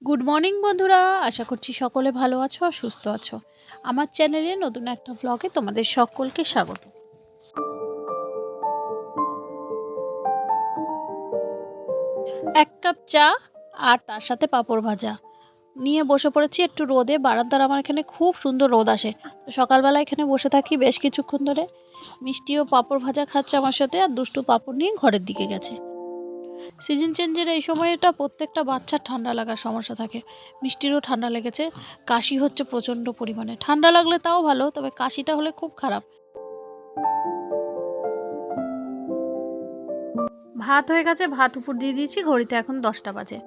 Good morning বন্ধুরা, আশা করছি সকলে ভালো আছো আর সুস্থ আছো। আমার চ্যানেলে নতুন একটা ভ্লগে তোমাদের সকলকে স্বাগত। এক কাপ চা আর তার সাথে পাঁপড় ভাজা নিয়ে বসে পড়েছি একটু রোদে। বারান্দার আমার এখানে খুব সুন্দর রোদ আসে, তো সকালবেলা এখানে বসে থাকি বেশ কিছুক্ষণ ধরে। মিষ্টিও পাঁপড় ভাজা খাচ্ছে আমার সাথে, আর দুষ্টু পাঁপড় নিয়ে ঘরের দিকে গেছে। সিজন চেঞ্জের এই সময়টা প্রত্যেকটা বাচ্চার ঠান্ডা লাগার সমস্যা থাকে। মিষ্টিরও ঠান্ডা লেগেছে, কাশি হচ্ছে প্রচণ্ড পরিমাণে। ঠান্ডা লাগলে তাও ভালো, তবে কাশিটা হলে খুব খারাপ। ভাত হয়ে গেছে, ভাত উপর দিয়ে দিয়েছি, ঘড়িতে এখন 10টা বাজে।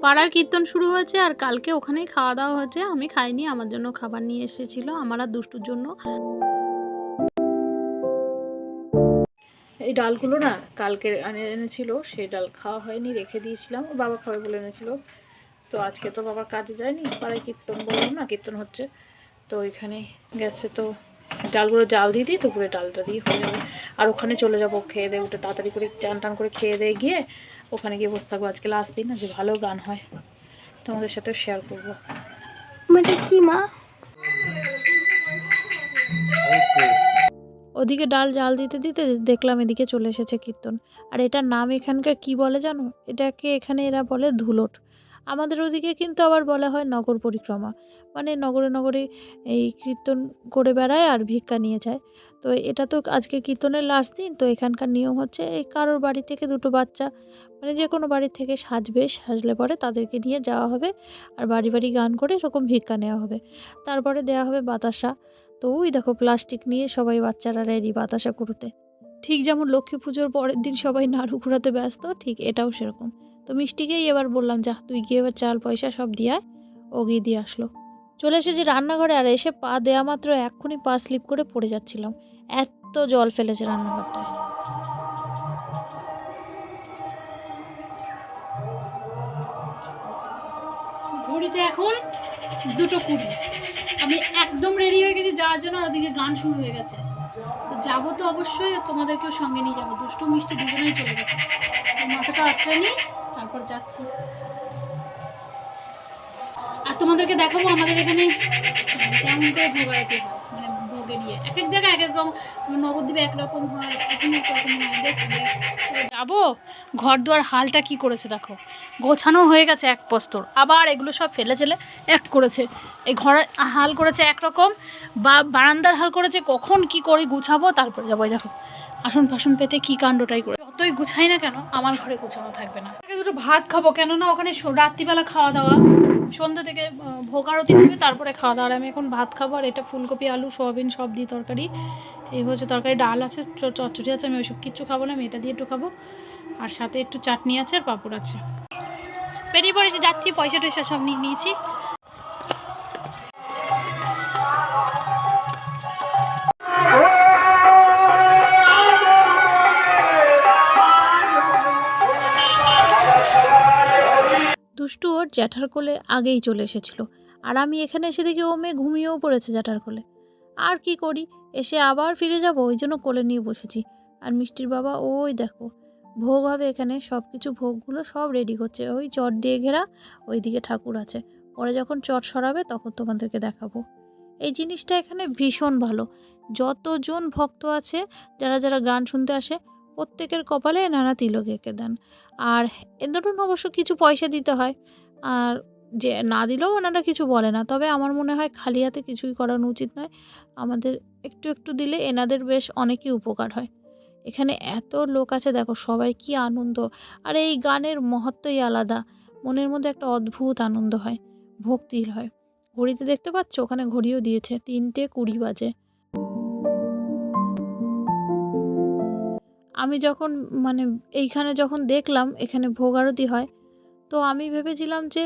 পাড়ার কীর্তন শুরু হয়েছে, আর কালকে ওখানেই খাওয়া দাওয়া হয়েছে। আমি খাইনি, আমার জন্য খাবার নিয়ে এসেছিল, আমার আর দুষ্টুর জন্য। এই ডালগুলো না কালকে এনেছিল, সেই ডাল খাওয়া হয়নি, রেখে দিয়েছিলাম। বাবা খাবে বলে এনেছিল, তো আজকে তো বাবার কাজে যায়নি। পাড়ায় কীর্তন বললাম না, কীর্তন হচ্ছে, তো ওইখানে গেছে। তো ডালগুলো জাল দিয়ে দিই, দুপুরে ডালটা দিয়ে হয়ে যাবে। আর ওখানে চলে যাবো খেয়ে দিয়ে উঠে, তাড়াতাড়ি করে চান টান করে খেয়ে দিয়ে গিয়ে ওখানে গিয়ে বসে থাকবো। আজকে লাস্ট দিন, আজকে ভালো গান হয়, তোমাদের সাথেও শেয়ার করবো। মানে কি মা, ওদিকে ডাল জাল দিতে দিতে দেখলাম এদিকে চলে এসেছে কীর্তন। আর এটার নাম এখানকার কি বলে জানো? এটাকে এখানে এরা বলে ধুলোট। আমাদের ওদিকে কিন্তু আবার বলা হয় নগর পরিক্রমা। মানে নগরে নগরে এই কীর্তন করে বেড়ায় আর ভিক্ষা নিয়ে যায়। তো এটা তো আজকে কীর্তনের লাস্ট দিন, তো এখানকার নিয়ম হচ্ছে এই কারোর বাড়ি থেকে দুটো বাচ্চা, মানে যে কোনো বাড়ি থেকে সাজবে, সাজলে পরে তাদেরকে নিয়ে যাওয়া হবে, আর বাড়ি বাড়ি গান করে এরকম ভিক্ষা নেওয়া হবে। তারপরে দেওয়া হবে বাতাসা। তো ওই দেখো প্লাস্টিক নিয়ে সবাই বাচ্চারা রেডি বাতাসা কুড়োতে। ঠিক যেমন লক্ষ্মী পুজোর পরের দিন সবাই নাড়ু ঘোরাতে ব্যস্ত, ঠিক এটাও সেরকম। তো মিষ্টিকেই এবার বললাম, যা তুই গিয়ে এবার চাল পয়সা সব দিয়ে আয়। ও গিয়ে দিয়ে আসলো। চলে এসেছি রান্নাঘরে, আর এসে পা দেয়া মাত্র এক্ষুনি পা স্লিপ করে পড়ে যাচ্ছিলাম। এত জল ফেলেছে রান্নাঘরটায়। ঘড়িতে এখন 2:20। আমি একদম রেডি হয়ে গেছি যাওয়ার জন্য, আর ওদিকে গান শুরু হয়ে গেছে। তো যাবো তো অবশ্যই, তোমাদেরকেও সঙ্গে নিয়ে যাবো। দুষ্টু মিষ্টি দুজনেই চলে গেছে, তো মাথাটা আশ্রয় নিই, তারপর যাচ্ছি। আর তোমাদেরকে দেখাবো আমাদের এখানে কেমন করে ভোগারতি হয়। মানে ভোগে নিয়ে এক এক জায়গায় এক এক রকম, নবদ্বীপে একরকম হয়, এখানে একরকম হয়। দেখবে যাবো। ঘর দুয়ার হালটা কি করেছে দেখো, গোছানো হয়ে গেছে এক পস্তর, আবার এগুলো সব ফেলে ফেলে এক করেছে। এই ঘরের হাল করেছে একরকম, বা বারান্দার হাল করেছে। কখন কি করে গুছাবো, তারপরে যাবো। দেখো আসন ফাসন পেতে কি কাণ্ডটাই করে। যতই গুছাই না কেন, আমার ঘরে গুছানো থাকবে না। দুটো ভাত খাবো, কেননা ওখানে রাত্রিবেলা খাওয়া দাওয়া, সন্ধ্যা থেকে ভোগ আরতি হবে, তারপরে খাওয়া দাওয়া। আমি এখন ভাত খাবো। আর এটা ফুলকপি আলু সোয়াবিন সব দিয়ে তরকারি। এই হচ্ছে তরকারি, ডাল আছে, চচ্চড়ি আছে। আমি ওইসব কিচ্ছু খাবো না, আমি এটা দিয়ে একটু খাবো। আর সাথে একটু চাটনি আছে আর পাঁপড় আছে। বেরিয়ে পড়েছি, যাচ্ছি। পয়সা টয়সা সব নিয়ে নিয়েছি। দুষ্টু ওর জ্যাঠার কোলে আগেই চলে এসেছিল, আর আমি এখানে এসে দেখি ও মেয়ে ঘুমিয়েও পড়েছে জ্যাঠার কোলে। আর কি করি, এসে আবার ফিরে যাব, ওই জন্য কোলে নিয়ে বসেছি। আর মিষ্টির বাবা ওই দেখো ভোগ হবে এখানে, সব কিছু ভোগগুলো সব রেডি করছে। ওই চট দিয়ে ঘেরা, ওইদিকে ঠাকুর আছে। পরে যখন চট সরাবে তখন তোমাদেরকে দেখাবো। এই জিনিসটা এখানে ভীষণ ভালো। যতজন ভক্ত আছে, যারা যারা গান শুনতে আসে, প্রত্যেকের কপালে নানা তিলক এঁকে দেন। আর এ ধরুন অবশ্য কিছু পয়সা দিতে হয়, আর যে না দিলেও ওনারা কিছু বলে না। তবে আমার মনে হয় খালি হাতে কিছুই করানো উচিত নয়। আমাদের একটু একটু দিলে এনাদের বেশ অনেকই উপকার হয়। এখানে এত লোক আছে দেখো, সবাই কি আনন্দ। আর এই গানের মহত্বই আলাদা, মনের মধ্যে একটা অদ্ভুত আনন্দ হয়, ভক্তি হয়। ঘড়িতে দেখতে পাচ্ছ, ওখানে ঘড়িও দিয়েছে, 3:20 বাজে। আমি যখন মানে এইখানে যখন দেখলাম এখানে ভোগ আরতি হয়, তো আমি ভেবেছিলাম যে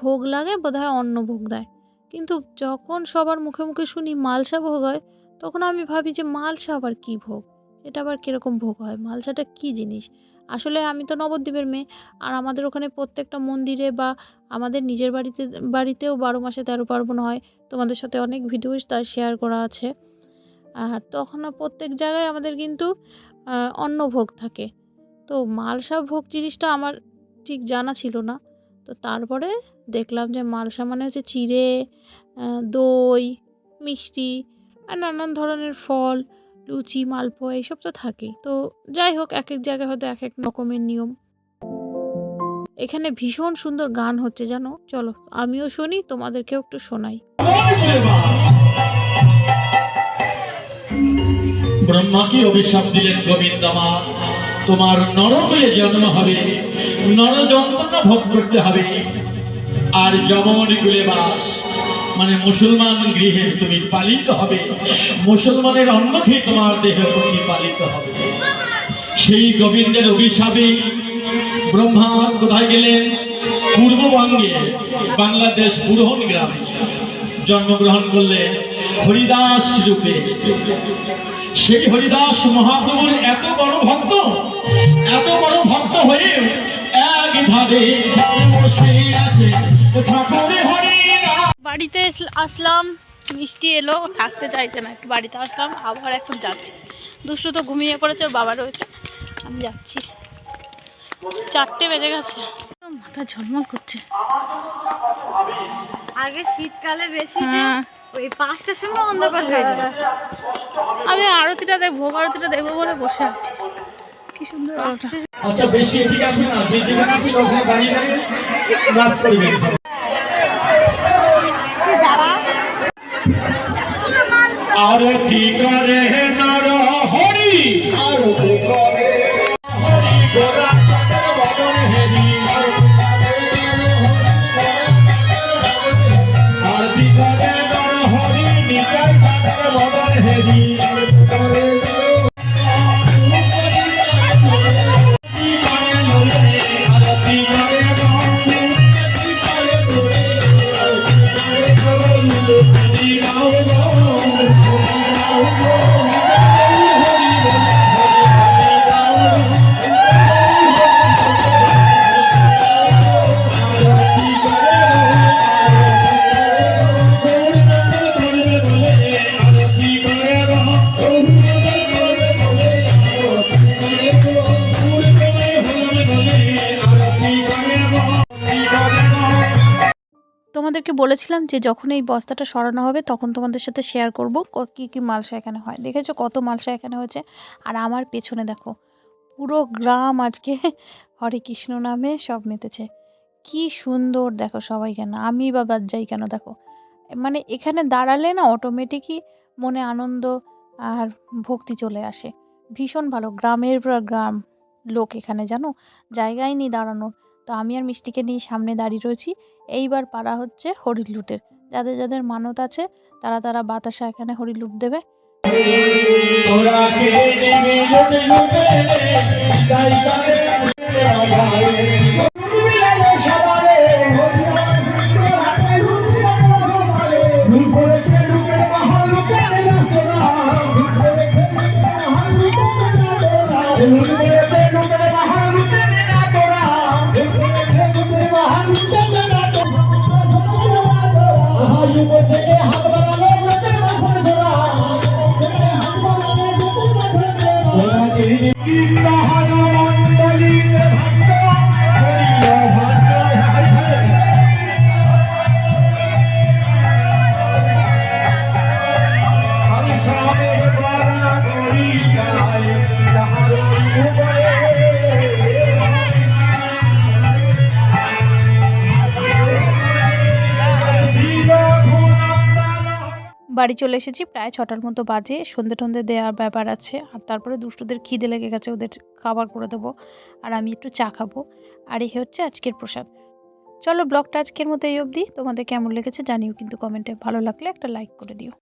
ভোগ লাগে বোধহয় অন্ন ভোগ দেয়। কিন্তু যখন সবার মুখে মুখে শুনি মালসা ভোগ হয়, তখন আমি ভাবি যে মালসা আবার কী ভোগ, এটা আবার কীরকম ভোগ হয়, মালসাটা কী জিনিস। আসলে আমি তো নবদ্বীপের মেয়ে, আর আমাদের ওখানে প্রত্যেকটা মন্দিরে বা আমাদের নিজের বাড়িতেও 12 মাসে 13 পার্বণ হয়। তোমাদের সাথে অনেক ভিডিও তার শেয়ার করা আছে। আর তখন প্রত্যেক জায়গায় আমাদের কিন্তু অন্নভোগ থাকে। তো মালসা ভোগ জিনিসটা আমার ঠিক জানা ছিল না। তো তো তারপরে দেখলাম যে মালসা মানে হচ্ছে চিড়ে, দই, মিষ্টি আর নানান ধরনের ফল, লুচি, মালপোয়া এইসব তো থাকেই। তো যাই হোক, এক এক জায়গায় হয়তো এক এক রকমের নিয়ম। এখানে ভীষণ সুন্দর গান হচ্ছে জানো, চলো আমিও শুনি, তোমাদেরকেও একটু শোনাই। ব্রহ্মাকে অভিশাপ দিলেন গোবিন্দমা, তোমার নরকলে জন্ম হবে, নর যন্ত্রণা ভোগ করতে হবে, আর যমন কুলে বাস মানে মুসলমান গৃহে তুমি পালিত হবে, মুসলমানের অন্ন খেয়ে তোমার দেহ প্রতিপালিত হবে। সেই গোবিন্দের অভিশাপে ব্রহ্মা কোথায় গেলেন? পূর্ববঙ্গে বাংলাদেশ বুরহন গ্রামে জন্মগ্রহণ করলেন হরিদাস রূপে। সেই হরিদাস মহাপ্রভুর এত বড় ভক্ত হয়ে একভাবে বাড়িতে আসলাম, মিষ্টি এলো, থাকতে চাইতে না, একটু বাড়িতে আসলাম, আবার এখন যাচ্ছি। দুষ্টু তো ঘুমিয়ে পড়েছে, বাবা রয়েছে, আমি যাচ্ছি। 4টে বেজে গেছে, মাথা ঝলমল করছে। আগে শীতকালে বেশি ওই 5টার সময় অন্ধকার হয়ে যাবে। আমি আরতিটা ভোগ আরতিটা দেখবো বলে বসে আছি। কি সুন্দর আলোটা। আচ্ছা বেশি ঠিক আছে না, যে যেখানে আছে ওখানে দাঁড়িয়ে দাঁড়িয়ে নাচ করবেন। আরতি করে নর হরি, আরতি করে হরি গোরা চাঁদের বদন হেরি, আরতি করে নর হরি নিতাই চাঁদের বদন হেরি। তোমাদেরকে বলেছিলাম যে যখন এই বস্তাটা সরানো হবে তখন তোমাদের সাথে শেয়ার করব কি কি মালসা এখানে হয়। দেখেছো কত মালসা এখানে হয়েছে। আর আমার পেছনে দেখো পুরো গ্রাম আজকে হরে কৃষ্ণ নামে সব মেতেছে। কি সুন্দর দেখো সবাই, কেন আমি বা বাদ যাই কেন, দেখো মানে এখানে দাঁড়ালে না অটোমেটিকই মনে আনন্দ আর ভক্তি চলে আসে। ভীষণ ভালো, গ্রামের পর গ্রাম লোক এখানে, জানো জায়গায় নেই দাঁড়ানোর। তো আমি আর মিষ্টিকে নিয়ে সামনে দাঁড়িয়ে রয়েছি। এইবার পাড়া হচ্ছে হরিলুটের। যাদের যাদের মানত আছে তারা তারা বাতাসা এখানে হরিলুট দেবে। বাড়ি চলে এসেছি, প্রায় 6টার মতো বাজে। সন্ধে টন্ধে দেওয়ার ব্যাপার আছে, আর তারপরে দুষ্টুদের খিদে লেগে গেছে, ওদের খাবার করে দেবো, আর আমি একটু চা খাবো। আর এই হচ্ছে আজকের প্রসাদ। চলো ব্লগটা আজকের মতো এই অবধি। তোমাদের কেমন লেগেছে জানিও কিন্তু কমেন্টে। ভালো লাগলে একটা লাইক করে দিও।